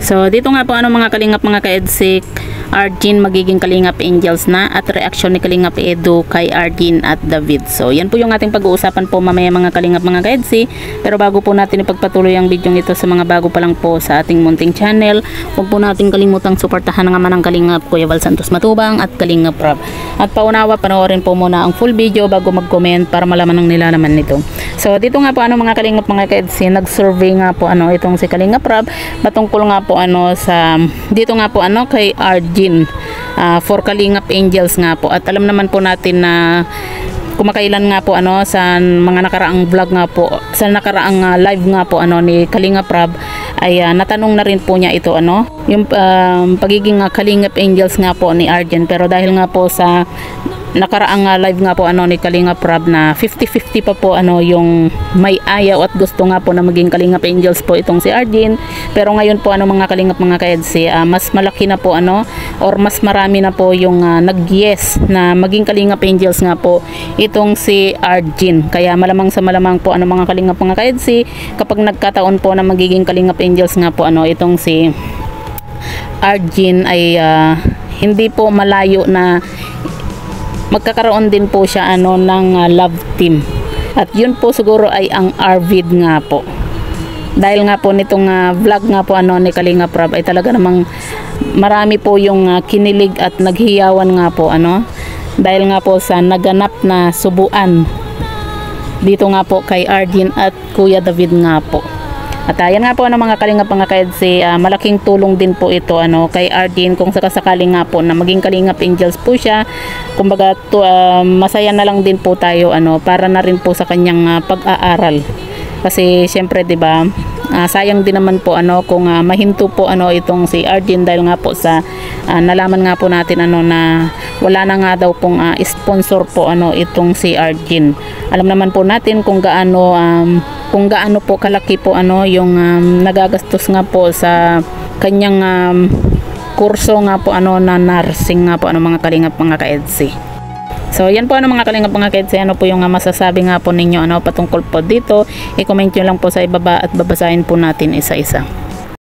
So dito nga po mga kalingap mga ka-EDSIC, Arjin magiging Kalingap Angels na at reaksyon ni Kalingap Edu kay Arjin at David. So yan po yung ating pag-uusapan po mamaya mga kalingap mga ka-EDSIC. Pero bago po natin ipagpatuloy ang video ito sa mga bago pa lang po sa ating munting channel, huwag po natin kalimutang suportahan naman ang Kalingap Kuya Val Santos Matubang at Kalingap Rob. At paunawa, panoorin po muna ang full video bago mag-comment para malaman ang nilalaman nito. So dito nga po mga kalingap mga ka-EDSIC, nag-survey nga po itong si Kalingap Rob patungkol nga po sa dito nga po kay Arjin for Kalingap Angels nga po. At alam naman po natin na kumakailan nga po sa mga nakaraang vlog nga po, sa nakaraang live nga po ni Kalingap Rob ay natanong na rin po niya ito yung pagiging Kalingap Angels nga po ni Arjin. Pero dahil nga po sa nakaraang live nga po ni Kalingap Rob na 50-50 pa po yung may ayaw at gusto nga po na maging Kalingap Angels po itong si Arjin. Pero ngayon po mga kalingap mga ka-EDSIC, mas malaki na po or mas marami na po yung nag-yes na maging Kalingap Angels nga po itong si Arjin. Kaya malamang sa malamang po mga kalingap mga ka-EDSIC, kapag nagkataon po na magiging Kalingap Angels nga po itong si Arjin ay hindi po malayo na magkakaroon din po siya ng love team. At yun po siguro ay ang Arvid nga po. Dahil nga po nitong vlog nga po ni Kalingap Rob ay talaga namang marami po yung kinilig at naghiyawan nga po dahil nga po sa naganap na subuan dito nga po kay Arjin at Kuya David nga po. At ayan nga po mga kalingap mga ka-EDSIC, malaking tulong din po ito kay Arjin kung sakasakaling nga po na maging Kalingap Angels po siya. Kumbaga masaya na lang din po tayo para na rin po sa kanyang pag-aaral. Kasi syempre 'di ba, sayang din naman po kung mahinto po itong si Arjin dahil nga po sa nalaman nga po natin na wala na nga daw pong sponsor po itong si Arjin. Alam naman po natin kung gaano po kalaki po yung nagagastos nga po sa kanyang kurso nga po na nursing nga po mga kalingap mga ka-EDSIC. So yan po mga kalingap mga ka-EDSIC, po yung masasabi nga po ninyo patungkol po dito. I-comment nyo lang po sa ibaba at babasahin po natin isa-isa.